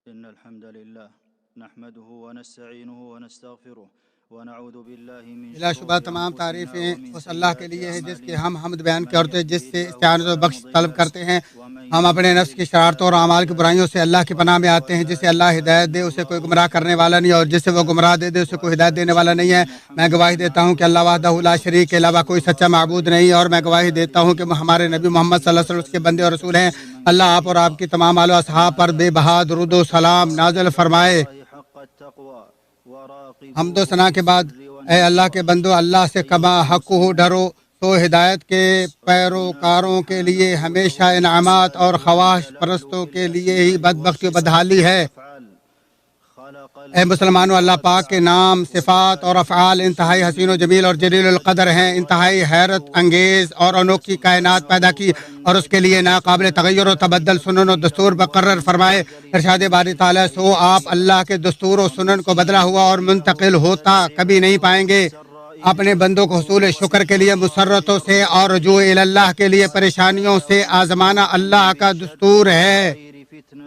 إن الحمد لله نحمده ونستعينه ونستغفره ونعوذ بالله من بلا شبہ تمام تعریفیں اس اللہ کے لیے ہیں جس کے ہم حمد بیان کرتے ہیں، جس سے استعانت و بخش طلب کرتے ہیں۔ ہم اپنے نفس کی شرارتوں اور اعمال کی برائیوں سے اللہ کی پناہ میں آتے ہیں۔ جسے اللہ ہدایت دے اسے کوئی گمراہ کرنے والا نہیں، اور جسے وہ گمراہ دے اسے کوئی ہدایت دینے والا نہیں ہے۔ میں گواہی دیتا ہوں کہ اللہ وحدہ لا شریک کے علاوہ کوئی سچا معبود نہیں، اور میں گواہی دیتا ہوں کہ ہمارے نبی محمد صلی اللہ علیہ وسلم اس کے بندے اور رسول ہیں۔ اللہ آپ اور آپ کی تمام آل و اصحاب پر بے بہا درود و سلام نازل فرمائے۔ حمد و ثنا کے بعد اے اللہ کے بندو، اللہ سے کما حق ہو ڈرو، تو ہدایت کے پیروکاروں کے لیے ہمیشہ انعامات اور خواہش پرستوں کے لیے ہی بدبختی و بدحالی ہے۔ اے مسلمانوں، اللہ پاک کے نام، صفات اور افعال انتہائی حسین و جمیل اور جلیل القدر ہیں۔ انتہائی حیرت انگیز اور انوکھی کائنات پیدا کی اور اس کے لیے ناقابل تغیر و تبدل سنن و دستور مقرر فرمائے۔ ارشاد باری تعالیٰ سو آپ اللہ کے دستور و سنن کو بدلا ہوا اور منتقل ہوتا کبھی نہیں پائیں گے۔ اپنے بندوں کو حصول شکر کے لیے مسرتوں سے اور رجوع اللہ کے لیے پریشانیوں سے آزمانا اللہ کا دستور ہے۔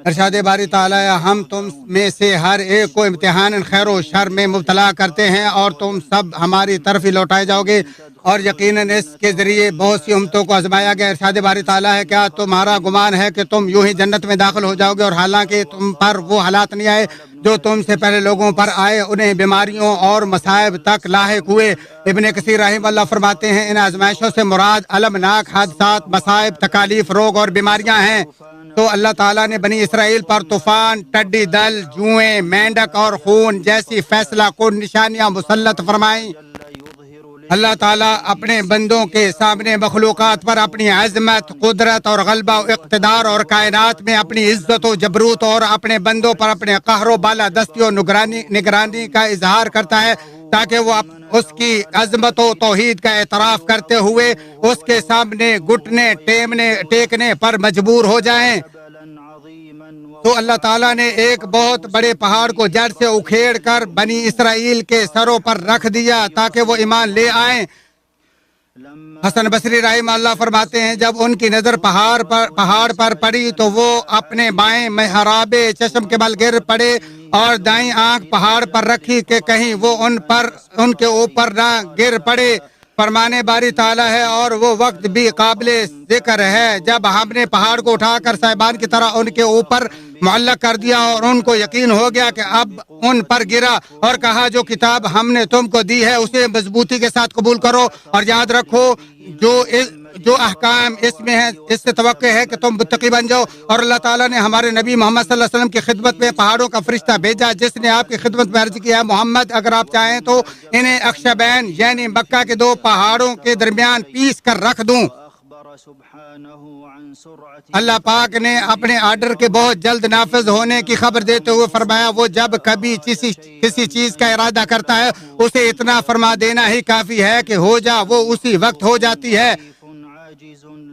ارشاد باری تعالیٰ ہم تم میں سے ہر ایک کو امتحان خیر و شر میں مبتلا کرتے ہیں، اور تم سب ہماری طرف ہی لوٹائے جاؤ گے، اور یقیناً اس کے ذریعے بہت سی امتوں کو آزمایا گیا۔ ارشاد باری تعالیٰ ہے کیا تمہارا گمان ہے کہ تم یوں ہی جنت میں داخل ہو جاؤ گے، اور حالانکہ تم پر وہ حالات نہیں آئے جو تم سے پہلے لوگوں پر آئے، انہیں بیماریوں اور مصائب تک لاحق ہوئے۔ ابن کثیر رحمہ اللہ فرماتے ہیں ان آزمائشوں سے مراد المناک حادثات، مصائب، تکالیف، روگ اور بیماریاں ہیں۔ تو اللہ تعالیٰ نے بنی اسرائیل پر طوفان، ٹڈی دل، جوئیں، مینڈک اور خون جیسی فیصلہ کن نشانیاں مسلط فرمائیں۔ اللہ تعالیٰ اپنے بندوں کے سامنے مخلوقات پر اپنی عظمت، قدرت اور غلبہ و اقتدار، اور کائنات میں اپنی عزت و جبروت، اور اپنے بندوں پر اپنے قہر و بالادستی و نگرانی کا اظہار کرتا ہے، تاکہ وہ اس کی عظمت و توحید کا اعتراف کرتے ہوئے اس کے سامنے گھٹنے ٹیکنے پر مجبور ہو جائیں۔ تو اللہ تعالیٰ نے ایک بہت بڑے پہاڑ کو جڑ سے اکھیڑ کر بنی اسرائیل کے سروں پر رکھ دیا تاکہ وہ ایمان لے آئیں۔ حسن بصری رحمہ اللہ فرماتے ہیں جب ان کی نظر پہاڑ پر پڑی تو وہ اپنے بائیں محراب چشم کے بل گر پڑے، اور دائیں آنکھ پہاڑ پر رکھی کہ کہیں وہ ان کے اوپر نہ گر پڑے۔ فرمانے باری تعالیٰ ہے اور وہ وقت بھی قابل ذکر ہے جب ہم نے پہاڑ کو اٹھا کر صاحبان کی طرح ان کے اوپر معلق کر دیا، اور ان کو یقین ہو گیا کہ اب ان پر گرا، اور کہا جو کتاب ہم نے تم کو دی ہے اسے مضبوطی کے ساتھ قبول کرو، اور یاد رکھو جو احکام اس میں ہیں اس سے توقع ہے کہ تم متقی بن جاؤ۔ اور اللہ تعالیٰ نے ہمارے نبی محمد صلی اللہ علیہ وسلم کی خدمت میں پہاڑوں کا فرشتہ بھیجا جس نے آپ کی خدمت میں عرض کیا محمد اگر آپ چاہیں تو انہیں اخشبین یعنی مکہ کے دو پہاڑوں کے درمیان پیس کر رکھ دوں۔ اللہ پاک نے اپنے آرڈر کے بہت جلد نافذ ہونے کی خبر دیتے ہوئے فرمایا وہ جب کبھی کسی چیز کا ارادہ کرتا ہے اسے اتنا فرما دینا ہی کافی ہے کہ ہو جا، وہ اسی وقت ہو جاتی ہے۔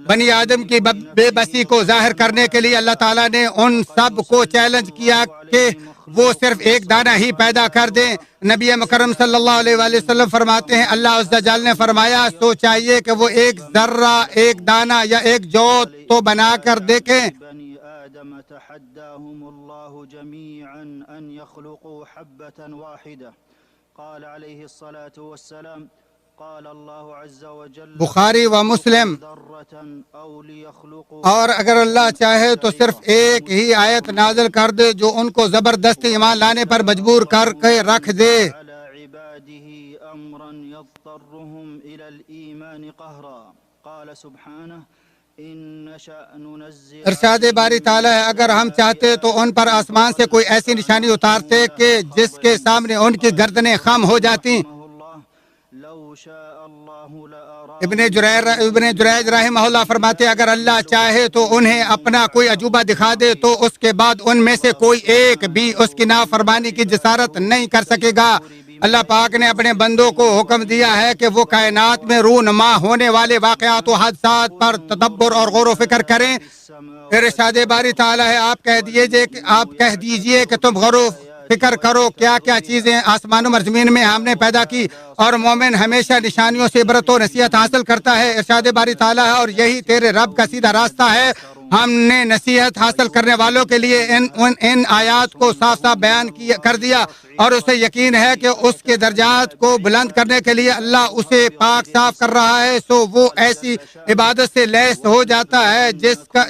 بنی آدم کی بے بسی کو ظاہر کرنے کے لیے اللہ تعالیٰ نے ان سب کو چیلنج کیا کہ وہ صرف ایک دانہ ہی پیدا کر دیں۔ نبی مکرم صلی اللہ علیہ وآلہ وسلم فرماتے ہیں اللہ عز و جل نے فرمایا سو چاہیے کہ وہ ایک ذرہ، ایک دانہ یا ایک جو تو بنا کر دیکھیں۔ بخاری و مسلم۔ اور اگر اللہ چاہے تو صرف ایک ہی آیت نازل کر دے جو ان کو زبردستی ایمان لانے پر مجبور کر کے رکھ دے۔ ارشاد باری تعالیٰ ہے اگر ہم چاہتے تو ان پر آسمان سے کوئی ایسی نشانی اتارتے کہ جس کے سامنے ان کی گردنیں خم ہو جاتی۔ ابن جریج رحمہ اللہ فرماتے اگر اللہ چاہے تو انہیں اپنا کوئی عجوبہ دکھا دے تو اس کے بعد ان میں سے کوئی ایک بھی اس کی نافرمانی کی جسارت نہیں کر سکے گا۔ اللہ پاک نے اپنے بندوں کو حکم دیا ہے کہ وہ کائنات میں رونما ہونے والے واقعات و حادثات پر تدبر اور غور و فکر کریں۔ ارشاد باری تعالیٰ ہے آپ کہہ دیجئے کہ تم غور و فکر کرو کیا کیا چیزیں آسمان و زمین میں ہم نے پیدا کی، اور مومن ہمیشہ نشانیوں سے عبرت و نصیحت حاصل کرتا ہے۔ ارشاد باری تعالیٰ ہے اور یہی تیرے رب کا سیدھا راستہ ہے، ہم نے نصیحت حاصل کرنے والوں کے لیے ان آیات کو صاف صاف بیان کر دیا، اور اسے یقین ہے کہ اس کے درجات کو بلند کرنے کے لیے اللہ اسے پاک صاف کر رہا ہے، سو وہ ایسی عبادت سے لیس ہو جاتا ہے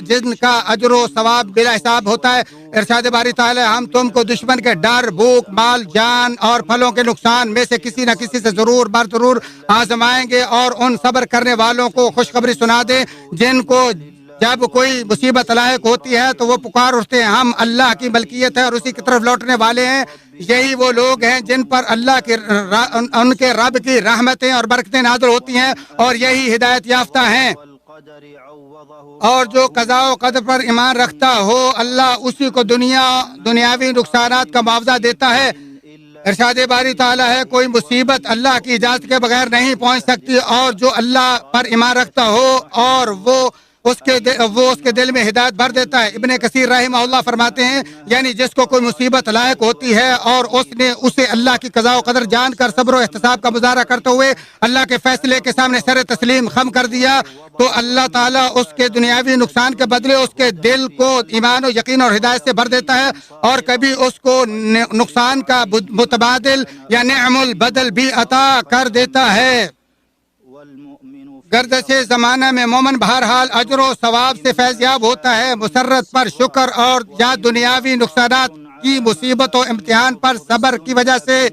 جن کا اجر و ثواب بلا حساب ہوتا ہے۔ ارشاد باری تعالی، ہم تم کو دشمن کے ڈر، بھوک، مال، جان اور پھلوں کے نقصان میں سے کسی نہ کسی سے ضرور آزمائیں گے، اور ان صبر کرنے والوں کو خوشخبری سنا دیں جن کو جب کوئی مصیبت لاحق ہوتی ہے تو وہ پکار اٹھتے ہیں، ہم اللہ کی ملکیت ہے اور اسی کی طرف لوٹنے والے ہیں۔ یہی وہ لوگ ہیں جن پر اللہ کے ان کے رب کی رحمتیں اور برکتیں نازل ہوتی ہیں، اور یہی ہدایت یافتہ ہیں۔ اور جو قضاء و قدر پر ایمان رکھتا ہو، اللہ اسی کو دنیاوی نقصانات کا معاوضہ دیتا ہے۔ ارشاد باری تعالیٰ ہے، کوئی مصیبت اللہ کی اجازت کے بغیر نہیں پہنچ سکتی، اور جو اللہ پر ایمان رکھتا ہو اور وہ اس کے دل میں ہدایت بھر دیتا ہے۔ ابن کثیر رحمہ اللہ فرماتے ہیں، یعنی جس کو کوئی مصیبت لاحق ہوتی ہے اور اس نے اسے اللہ کی قضاء و قدر جان کر صبر و احتساب کا مظاہرہ کرتے ہوئے اللہ کے فیصلے کے سامنے سر تسلیم خم کر دیا، تو اللہ تعالیٰ اس کے دنیاوی نقصان کے بدلے اس کے دل کو ایمان و یقین اور ہدایت سے بھر دیتا ہے، اور کبھی اس کو نقصان کا متبادل یا نعم البدل بھی عطا کر دیتا ہے۔ گردش زمانہ میں مومن بہرحال اجر و ثواب سے فیضیاب ہوتا ہے، مسرت پر شکر اور یا دنیاوی نقصانات کی مصیبت و امتحان پر صبر کی وجہ سے۔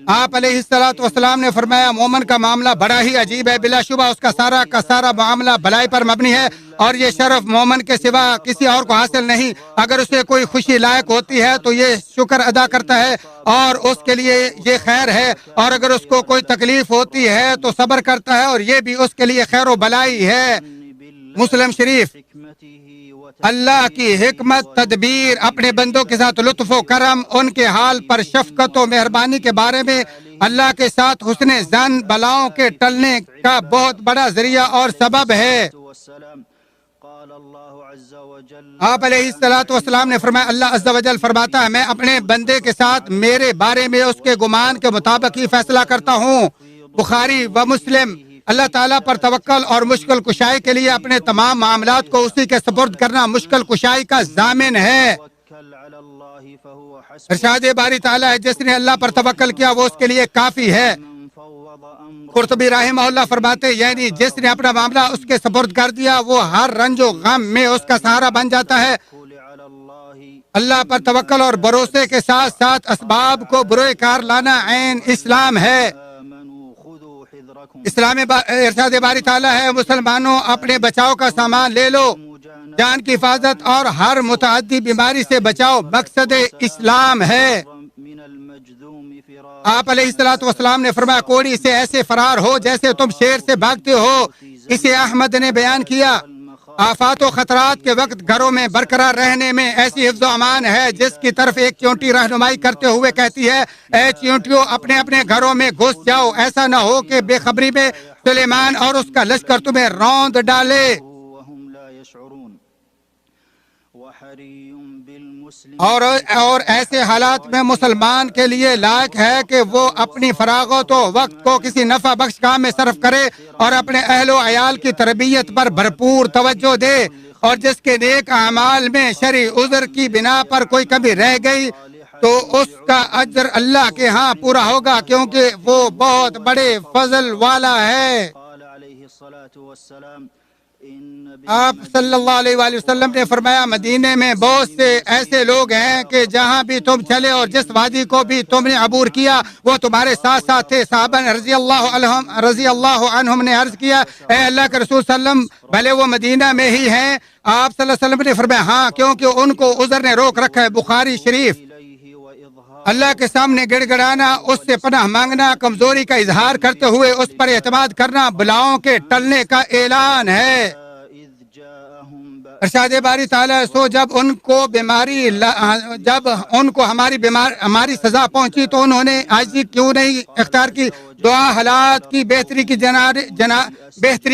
آپ علیہ السلام نے فرمایا، مومن کا معاملہ بڑا ہی عجیب ہے، بلا شبہ اس کا سارا کا سارا معاملہ بھلائی پر مبنی ہے، اور یہ شرف مومن کے سوا کسی اور کو حاصل نہیں۔ اگر اسے کوئی خوشی لائق ہوتی ہے تو یہ شکر ادا کرتا ہے اور اس کے لیے یہ خیر ہے، اور اگر اس کو کوئی تکلیف ہوتی ہے تو صبر کرتا ہے اور یہ بھی اس کے لیے خیر و بلائی ہے۔ مسلم شریف۔ اللہ کی حکمت تدبیر، اپنے بندوں کے ساتھ لطف و کرم، ان کے حال پر شفقت و مہربانی کے بارے میں اللہ کے ساتھ حسن ظن بلاؤں کے ٹلنے کا بہت بڑا ذریعہ اور سبب ہے۔ آپ علیہ السلام نے فرمایا، اللہ عز و جل فرماتا ہے، میں اپنے بندے کے ساتھ میرے بارے میں اس کے گمان کے مطابق ہی فیصلہ کرتا ہوں۔ بخاری و مسلم۔ اللہ تعالیٰ پر توکل اور مشکل کشائی کے لیے اپنے تمام معاملات کو اسی کے سپرد کرنا مشکل کشائی کا ضامن ہے۔ ارشاد باری تعالیٰ ہے، جس نے اللہ پر توکل کیا وہ اس کے لیے کافی ہے۔ قرطبی رحمہ اللہ فرماتے، یعنی جس نے اپنا معاملہ اس کے سپرد کر دیا وہ ہر رنج و غم میں اس کا سہارا بن جاتا ہے۔ اللہ پر توکل اور بھروسے کے ساتھ ساتھ اسباب کو بروئے کار لانا عین اسلام ہے۔ اسلام ارشاد باری تعالیٰ ہے، مسلمانوں اپنے بچاؤ کا سامان لے لو، جان کی حفاظت اور ہر متعدی بیماری سے بچاؤ مقصد اسلام ہے۔ آپ علیہ السلام نے فرمایا، کوڑی سے ایسے فرار ہو جیسے تم شیر سے بھاگتے ہو۔ اسے احمد نے بیان کیا، آفات و خطرات کے وقت گھروں میں برقرار رہنے میں ایسی حفظ و امان ہے جس کی طرف ایک چیونٹی رہنمائی کرتے ہوئے کہتی ہے، اے چیونٹیوں اپنے اپنے گھروں میں گھس جاؤ، ایسا نہ ہو کہ بے خبری میں سلیمان اور اس کا لشکر تمہیں روند ڈالے۔ اور ایسے حالات میں مسلمان کے لیے لائق ہے کہ وہ اپنی فراغت و وقت کو کسی نفع بخش کام میں صرف کرے اور اپنے اہل و عیال کی تربیت پر بھرپور توجہ دے، اور جس کے نیک اعمال میں شرعی عذر کی بنا پر کوئی کمی رہ گئی تو اس کا اجر اللہ کے ہاں پورا ہوگا، کیونکہ وہ بہت بڑے فضل والا ہے۔ آپ صلی اللہ علیہ وآلہ وسلم نے فرمایا، مدینے میں بہت سے ایسے لوگ ہیں کہ جہاں بھی تم چلے اور جس وادی کو بھی تم نے عبور کیا وہ تمہارے ساتھ ساتھ تھے۔ صحابہ رضی اللہ عنہم نے عرض کیا، اے اللہ کے رسول صلی اللہ علیہ وسلم، بھلے وہ مدینہ میں ہی ہیں؟ آپ صلی اللہ علیہ وسلم نے فرمایا، ہاں، کیونکہ ان کو عذر نے روک رکھا ہے۔ بخاری شریف۔ اللہ کے سامنے گڑ گڑانا، اس سے پناہ مانگنا، کمزوری کا اظہار کرتے ہوئے اس پر اعتماد کرنا بلاؤں کے ٹلنے کا اعلان ہے۔ ارشاد باری تعالیٰ، سو جب ان کو ہماری سزا پہنچی تو انہوں نے عاجزی کیوں نہیں اختیار کی؟ دعا حالات کی بہتری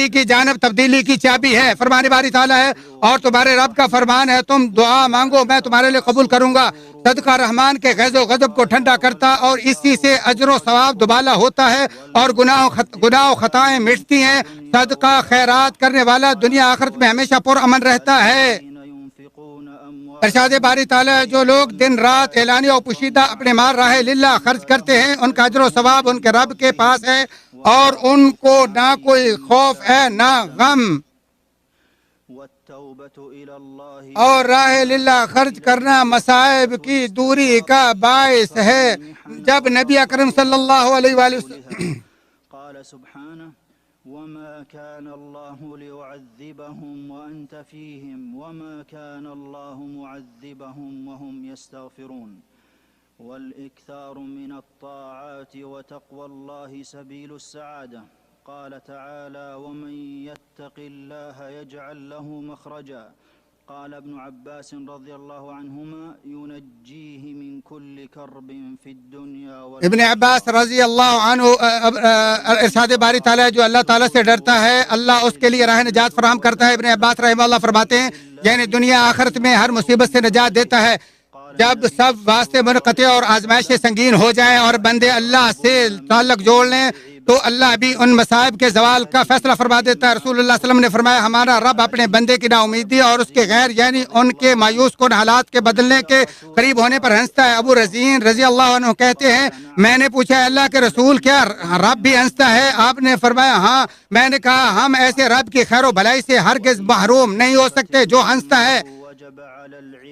کی جانب تبدیلی کی چابی ہے۔ فرمان باری تعالیٰ ہے اور تمہارے رب کا فرمان ہے تم دعا مانگو میں تمہارے لیے قبول کروں گا۔ صدقہ رحمان کے غیظ و غضب کو ٹھنڈا کرتا اور اسی سے اجر و ثواب دوبالا ہوتا ہے اور گناہ و خطائیں مٹتی ہیں۔ صدقہ خیرات کرنے والا دنیا آخرت میں ہمیشہ پرامن رہتا ہے۔ ارشاد باری تعالیٰ جو لوگ دن رات اعلانیہ و پوشیدہ اپنے مال راہ للہ خرچ کرتے ہیں ان کا اجر و ثواب ان کے رب کے پاس ہے اور ان کو نہ کوئی خوف ہے نہ غم۔ اور راہ للہ خرچ کرنا مصائب کی دوری کا باعث ہے۔ جب نبی اکرم صلی اللہ علیہ وآلہ وسلم قال سبحانه وما كان الله ليعذبهم وأنت فيهم وما كان الله معذبهم وهم يستغفرون والإكثار من الطاعات وتقوى الله سبيل السعادة قال تعالى ومن يتق الله يجعل له مخرجا قال ابن عباس رضی اللہ عنہما ينجيه من كل كرب في الدنيا ابن عباس رضی اللہ عنہ ارشاد باری تعالیٰ جو اللہ تعالیٰ سے ڈرتا ہے اللہ اس کے لیے راہ نجات فراہم کرتا ہے۔ ابن عباس رحمہ اللہ فرماتے ہیں یعنی دنیا آخرت میں ہر مصیبت سے نجات دیتا ہے۔ جب سب واسطے منقطع اور آزمائشیں سنگین ہو جائیں اور بندے اللہ سے تعلق جوڑ لیں تو اللہ بھی ان مصائب کے زوال کا فیصلہ فرما دیتا ہے۔ رسول اللہ صلی اللہ علیہ وسلم نے فرمایا ہمارا رب اپنے بندے کی نا امیدی اور اس کے غیر یعنی ان کے مایوس کن حالات کے بدلنے کے قریب ہونے پر ہنستا ہے۔ ابو رزین رضی اللہ عنہ کہتے ہیں میں نے پوچھا اللہ کے رسول کیا رب بھی ہنستا ہے؟ آپ نے فرمایا ہاں۔ میں نے کہا ہم ایسے رب کی خیر و بھلائی سے ہرگز محروم نہیں ہو سکتے جو ہنستا ہے۔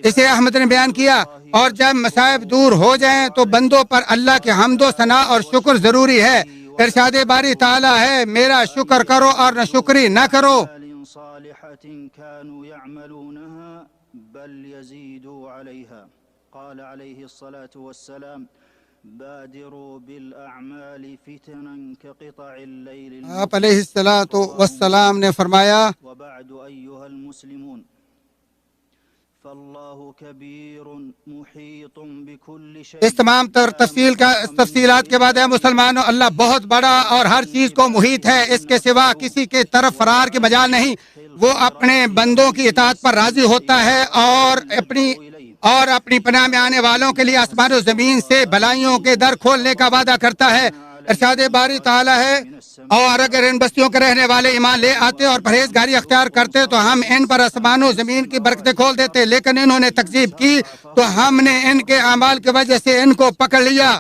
اسے احمد نے بیان کیا اور جب مصائب دور ہو جائیں تو بندوں پر اللہ کے حمد و ثنا اور شکر ضروری ہے۔ ارشاد باری تعالیٰ ہے میرا شکر کرو اور نہ شکری نہ کرو۔ قال عليه الصلاة والسلام بادروا بالأعمال فتنا كقطع الليل آپ علیہ الصلاۃ والسلام نے فرمایا وبعد أيها المسلمون فالله كبير محيط بكل شيء۔ اس تمام تفصیلات کے بعد ہے مسلمانوں اللہ بہت بڑا اور ہر چیز کو محیط ہے، اس کے سوا کسی کے طرف فرار کی مجال نہیں۔ وہ اپنے بندوں کی اطاعت پر راضی ہوتا ہے اور اپنی پناہ میں آنے والوں کے لیے آسمان و زمین سے بھلائیوں کے در کھولنے کا وعدہ کرتا ہے۔ ارشاد باری تعالیٰ ہے اور اگر ان بستیوں کے رہنے والے ایمان لے آتے اور پرہیزگاری اختیار کرتے تو ہم ان پر آسمان و زمین کی برکتیں کھول دیتے، لیکن انہوں نے تکذیب کی تو ہم نے ان کے اعمال کی وجہ سے ان کو پکڑ لیا۔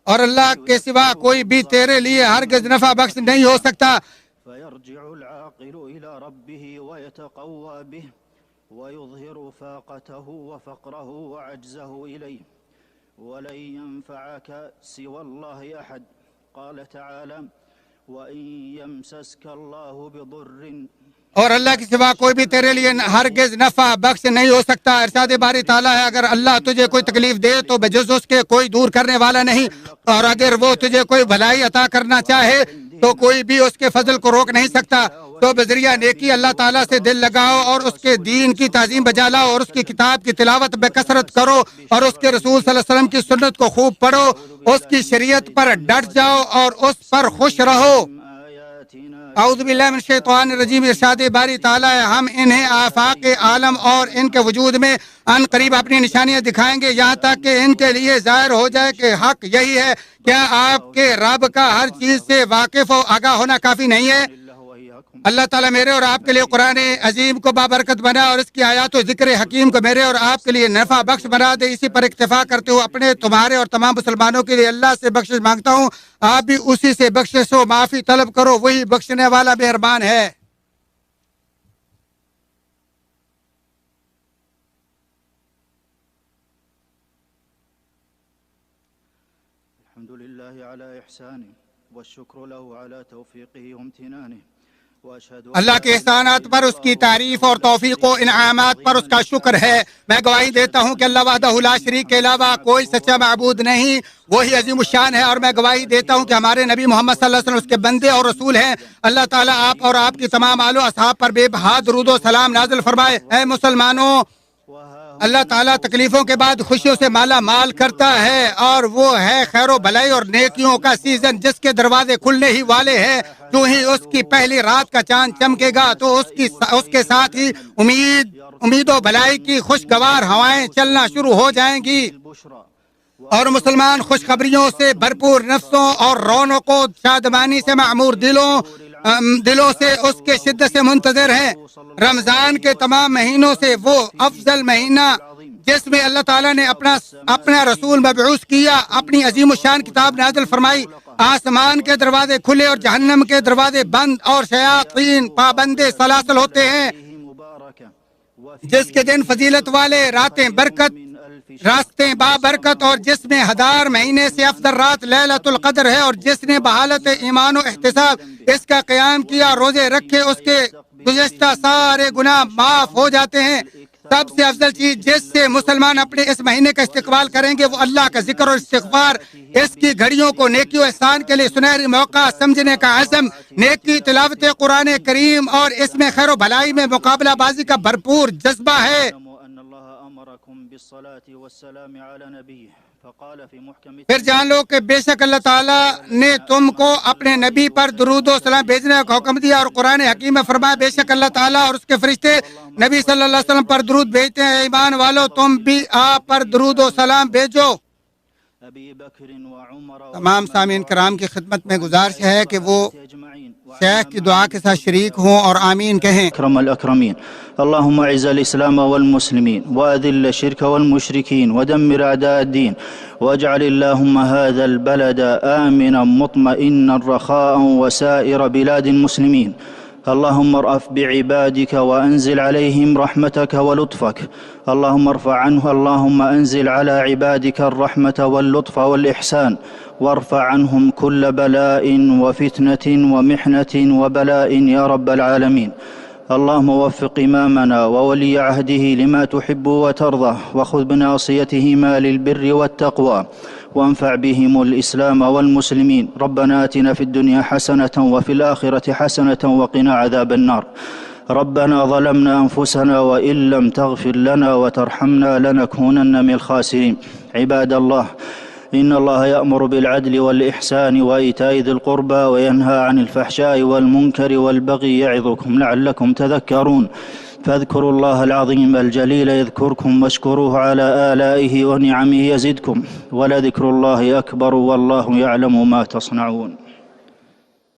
اور اللہ کے سوا کوئی بھی تیرے لیے ہرگز نفع بخش نہیں ہو سکتا۔ فيرجع العاقل إلى ربه ويتقوى به ويظهر فاقته وفقره وعجزه إليه ولن ينفعك سوى الله أحد قال تعالى وإن يمسسك الله بضر اور اللہ کے سوا کوئی بھی تیرے لیے ہرگز نفع بخش نہیں ہو سکتا۔ ارشاد باری تعالیٰ ہے اگر اللہ تجھے کوئی تکلیف دے تو بجز اس کے کوئی دور کرنے والا نہیں، اور اگر وہ تجھے کوئی بھلائی عطا کرنا چاہے تو کوئی بھی اس کے فضل کو روک نہیں سکتا۔ تو بذریعہ نیکی اللہ تعالیٰ سے دل لگاؤ اور اس کے دین کی تعظیم بجا لاؤ اور اس کی کتاب کی تلاوت بے کثرت کرو اور اس کے رسول صلی اللہ علیہ وسلم کی سنت کو خوب پڑھو، اس کی شریعت پر ڈٹ جاؤ اور اس پر خوش رہو۔ اعوذ باللہ من الشیطان الرجیم۔ ارشاد باری تعالیٰ ہے ہم انہیں آفاق عالم اور ان کے وجود میں ان قریب اپنی نشانیاں دکھائیں گے یہاں تک کہ ان کے لیے ظاہر ہو جائے کہ حق یہی ہے۔ کیا آپ کے رب کا ہر چیز سے واقف و آگاہ ہونا کافی نہیں ہے؟ اللہ تعالیٰ میرے اور آپ کے لیے قرآن عظیم کو بابرکت بنا اور اس کی آیات و ذکر حکیم کو میرے اور آپ کے لیے نفع بخش بنا دے۔ اسی پر اکتفا کرتے ہوئے اپنے تمہارے اور تمام مسلمانوں کے لیے اللہ سے بخشش مانگتا ہوں، آپ بھی اسی سے بخشش و معافی طلب کرو، وہی بخشنے والا مہربان ہے۔ الحمد لله على إحسانه والشكر له على توفيقه وامتنانه اللہ کے احسانات پر اس کی تعریف اور توفیق و انعامات پر اس کا شکر ہے۔ میں گواہی دیتا ہوں کہ اللہ وحدہ لا شریک کے علاوہ کوئی سچا معبود نہیں، وہی عظیم الشان ہے، اور میں گواہی دیتا ہوں کہ ہمارے نبی محمد صلی اللہ علیہ وسلم اس کے بندے اور رسول ہیں۔ اللہ تعالیٰ آپ اور آپ کی تمام آل و اصحاب پر بے بہا درود و سلام نازل فرمائے۔ اے مسلمانوں، اللہ تعالیٰ تکلیفوں کے بعد خوشیوں سے مالا مال کرتا ہے، اور وہ ہے خیر و بھلائی اور نیکیوں کا سیزن، جس کے دروازے کھلنے ہی والے ہیں۔ جو ہی اس کی پہلی رات کا چاند چمکے گا تو اس کے ساتھ ہی امید و بھلائی کی خوشگوار ہوائیں چلنا شروع ہو جائیں گی، اور مسلمان خوشخبریوں سے بھرپور نفسوں اور رونق و شادمانی سے معمور دلوں سے اس کے شدت سے منتظر ہیں۔ رمضان کے تمام مہینوں سے وہ افضل مہینہ جس میں اللہ تعالیٰ نے اپنا رسول مبعوث کیا، اپنی عظیم الشان کتاب نازل فرمائی، آسمان کے دروازے کھلے اور جہنم کے دروازے بند، اور شیاطین پابندے سلاسل ہوتے ہیں، جس کے دن فضیلت والے راستے بابرکت، اور جس میں 1000 مہینے سے افضل رات لیلۃ القدر ہے، اور جس نے بحالت ایمان و احتساب اس کا قیام کیا، روزے رکھے، اس کے گزشتہ سارے گناہ معاف ہو جاتے ہیں۔ سب سے افضل چیز جس سے مسلمان اپنے اس مہینے کا استقبال کریں گے وہ اللہ کا ذکر اور استغفار، اس کی گھڑیوں کو نیکی و احسان کے لیے سنہری موقع سمجھنے کا عزم، نیکی، تلاوت قرآن کریم، اور اس میں خیر و بھلائی میں مقابلہ بازی کا بھرپور جذبہ ہے۔ پھر جان لو کہ بے شک اللہ تعالیٰ نے تم کو اپنے نبی پر درود و سلام بھیجنے کا حکم دیا، اور قرآن حکیم میں فرمایا بے شک اللہ تعالیٰ اور اس کے فرشتے نبی صلی اللہ علیہ وسلم پر درود بھیجتے ہیں۔ ایمان والو تم بھی آپ پر درود و سلام بھیجو۔ تمام سامعین کرام کی خدمت میں گزارش ہے کہ وہ شیخ کی دعا کے ساتھ شریک ہوں اور آمین کہیں۔ اکرم الاکرمین اللهم اعز الاسلام والمسلمين واذل الشرك والمشركين ودمر اعداء الدين واجعل اللهم هذا البلد آمنا مطمئنا رخاء وسائر بلاد المسلمين اللهم ارأف بعبادك وأنزل عليهم رحمتك ولطفك اللهم أنزل على عبادك الرحمة واللطف والإحسان وارفع عنهم كل بلاء وفتنة ومحنة وبلاء يا رب العالمين اللهم وفق إمامنا وولي عهده لما تحب وترضى وخذ بناصيتهما للبر والتقوى وانفع بهم الإسلام والمسلمين ربنا آتنا في الدنيا حسنة وفي الآخرة حسنة وقنا عذاب النار ربنا ظلمنا أنفسنا وإن لم تغفر لنا وترحمنا لنكونن من الخاسرين عباد الله إن الله يأمر بالعدل والإحسان وإيتاء ذي القربى وينهى عن الفحشاء والمنكر والبغي يعظكم لعلكم تذكرون فاذكروا الله العظيم الجليل يذكركم واشكروه على آلائه ونعمه يزدكم ولذكر الله أكبر والله يعلم ما تصنعون